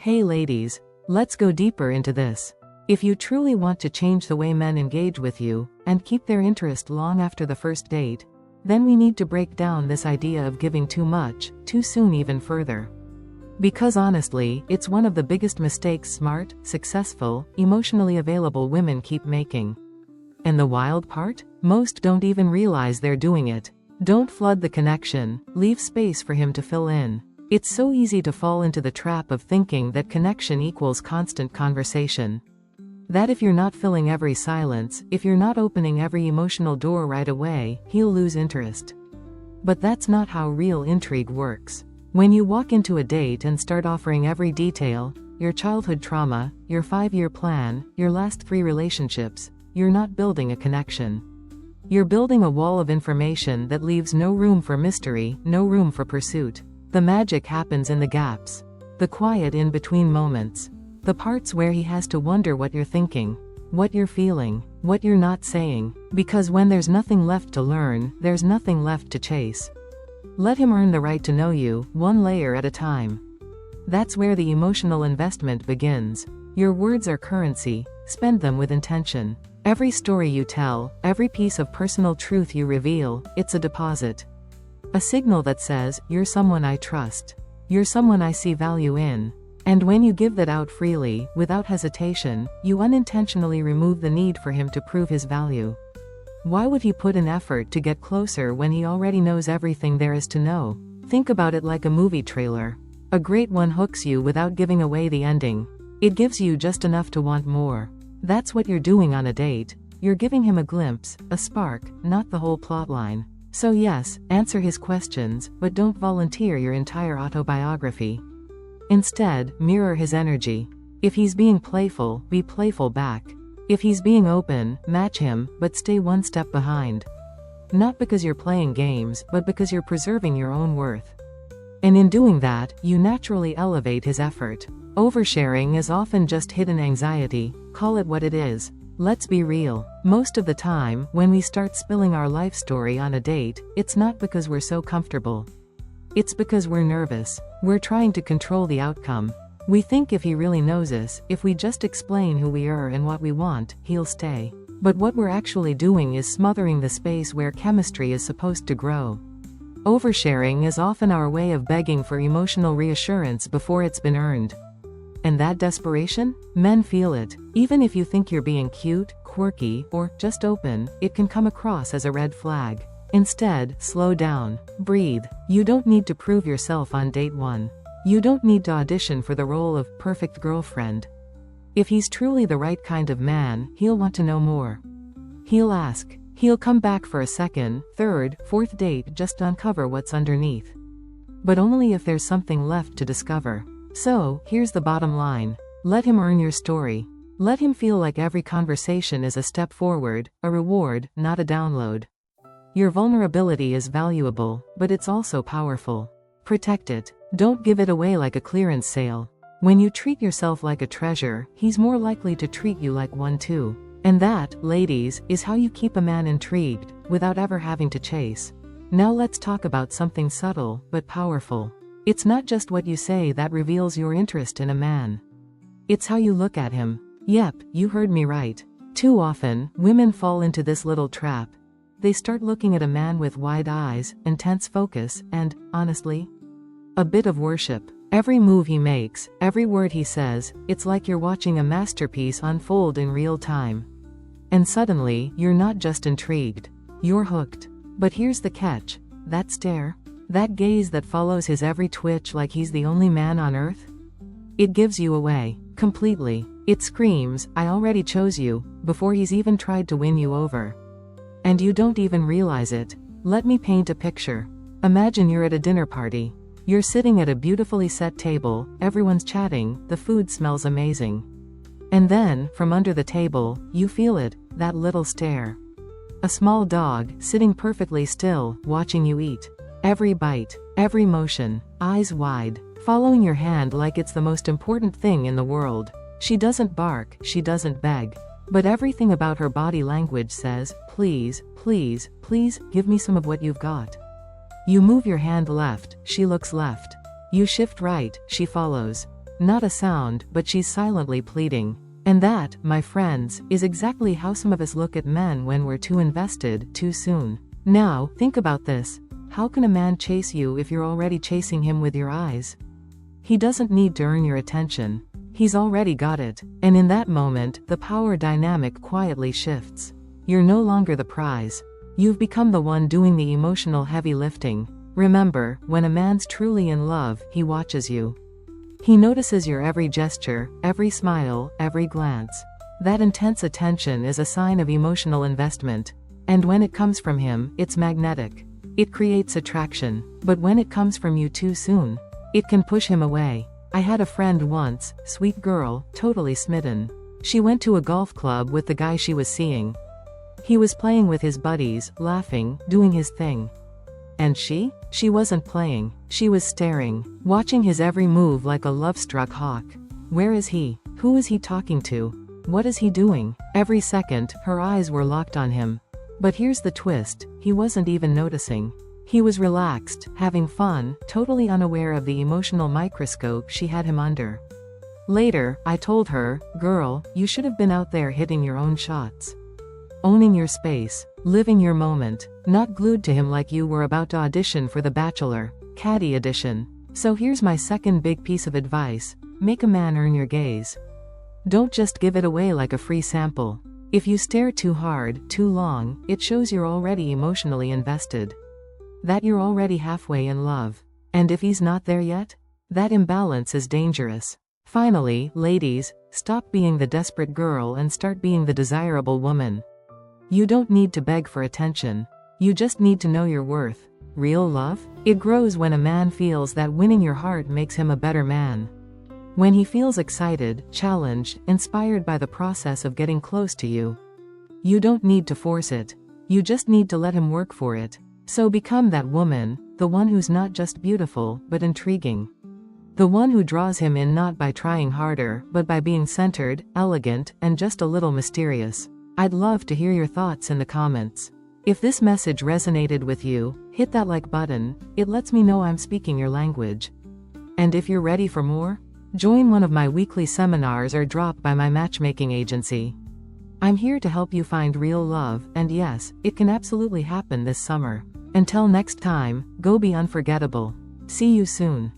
Hey ladies, let's go deeper into this. If you truly want to change the way men engage with you, and keep their interest long after the first date, then we need to break down this idea of giving too much, too soon even further. Because honestly, it's one of the biggest mistakes smart, successful, emotionally available women keep making. And the wild part? Most don't even realize they're doing it. Don't flood the connection, leave space for him to fill in. It's so easy to fall into the trap of thinking that connection equals constant conversation. That if you're not filling every silence, if you're not opening every emotional door right away, he'll lose interest. But that's not how real intrigue works. When you walk into a date and start offering every detail, your childhood trauma, your 5-year plan, your last 3 relationships, you're not building a connection. You're building a wall of information that leaves no room for mystery, no room for pursuit. The magic happens in the gaps. The quiet in between moments. The parts where he has to wonder what you're thinking, what you're feeling, what you're not saying. Because when there's nothing left to learn, there's nothing left to chase. Let him earn the right to know you, one layer at a time. That's where the emotional investment begins. Your words are currency, spend them with intention. Every story you tell, every piece of personal truth you reveal, it's a deposit. A signal that says, you're someone I trust. You're someone I see value in. And when you give that out freely, without hesitation, you unintentionally remove the need for him to prove his value. Why would he put in effort to get closer when he already knows everything there is to know? Think about it like a movie trailer. A great one hooks you without giving away the ending. It gives you just enough to want more. That's what you're doing on a date. You're giving him a glimpse, a spark, not the whole plotline. So yes, answer his questions, but don't volunteer your entire autobiography. Instead, mirror his energy. If he's being playful, be playful back. If he's being open, match him, but stay one step behind. Not because you're playing games, but because you're preserving your own worth. And in doing that, you naturally elevate his effort. Oversharing is often just hidden anxiety. Call it what it is. Let's be real. Most of the time, when we start spilling our life story on a date, it's not because we're so comfortable. It's because we're nervous. We're trying to control the outcome. We think if he really knows us, if we just explain who we are and what we want, he'll stay. But what we're actually doing is smothering the space where chemistry is supposed to grow. Oversharing is often our way of begging for emotional reassurance before it's been earned. And that desperation? Men feel it. Even if you think you're being cute, quirky, or just open, it can come across as a red flag. Instead, slow down. Breathe. You don't need to prove yourself on date 1. You don't need to audition for the role of perfect girlfriend. If he's truly the right kind of man, he'll want to know more. He'll ask. He'll come back for a second, third, fourth date just to uncover what's underneath. But only if there's something left to discover. So, here's the bottom line. Let him earn your story. Let him feel like every conversation is a step forward, a reward, not a download. Your vulnerability is valuable, but it's also powerful. Protect it. Don't give it away like a clearance sale. When you treat yourself like a treasure, he's more likely to treat you like one too. And that, ladies, is how you keep a man intrigued, without ever having to chase. Now let's talk about something subtle, but powerful. It's not just what you say that reveals your interest in a man. It's how you look at him. Yep, you heard me right. Too often, women fall into this little trap. They start looking at a man with wide eyes, intense focus, and, honestly, a bit of worship. Every move he makes, every word he says, it's like you're watching a masterpiece unfold in real time. And suddenly, you're not just intrigued. You're hooked. But here's the catch. That stare. That gaze that follows his every twitch like he's the only man on earth? It gives you away. Completely. It screams, I already chose you, before he's even tried to win you over. And you don't even realize it. Let me paint a picture. Imagine you're at a dinner party. You're sitting at a beautifully set table, everyone's chatting, the food smells amazing. And then, from under the table, you feel it, that little stare. A small dog, sitting perfectly still, watching you eat. Every bite, every motion, eyes wide, following your hand like it's the most important thing in the world. She doesn't bark, she doesn't beg. But everything about her body language says, please, please, please, give me some of what you've got. You move your hand left, she looks left. You shift right, she follows. Not a sound, but she's silently pleading. And that, my friends, is exactly how some of us look at men when we're too invested, too soon. Now, think about this. How can a man chase you if you're already chasing him with your eyes? He doesn't need to earn your attention. He's already got it. And in that moment, the power dynamic quietly shifts. You're no longer the prize. You've become the one doing the emotional heavy lifting. Remember, when a man's truly in love, he watches you. He notices your every gesture, every smile, every glance. That intense attention is a sign of emotional investment. And when it comes from him, it's magnetic. It creates attraction. But when it comes from you too soon, it can push him away. I had a friend once, sweet girl, totally smitten. She went to a golf club with the guy she was seeing. He was playing with his buddies, laughing, doing his thing. And she? She wasn't playing. She was staring, watching his every move like a love-struck hawk. Where is he? Who is he talking to? What is he doing? Every second, her eyes were locked on him. But here's the twist, he wasn't even noticing. He was relaxed, having fun, totally unaware of the emotional microscope she had him under. Later, I told her, girl, you should have been out there hitting your own shots. Owning your space, living your moment, not glued to him like you were about to audition for The Bachelor, Caddy edition. So here's my second big piece of advice, make a man earn your gaze. Don't just give it away like a free sample. If you stare too hard, too long, it shows you're already emotionally invested. That you're already halfway in love. And if he's not there yet, that imbalance is dangerous. Finally, ladies, stop being the desperate girl and start being the desirable woman. You don't need to beg for attention. You just need to know your worth. Real love? It grows when a man feels that winning your heart makes him a better man. When he feels excited, challenged, inspired by the process of getting close to you. You don't need to force it. You just need to let him work for it. So become that woman, the one who's not just beautiful, but intriguing. The one who draws him in not by trying harder, but by being centered, elegant, and just a little mysterious. I'd love to hear your thoughts in the comments. If this message resonated with you, hit that like button, it lets me know I'm speaking your language. And if you're ready for more, join one of my weekly seminars or drop by my matchmaking agency. I'm here to help you find real love, and yes, it can absolutely happen this summer. Until next time, go be unforgettable. See you soon.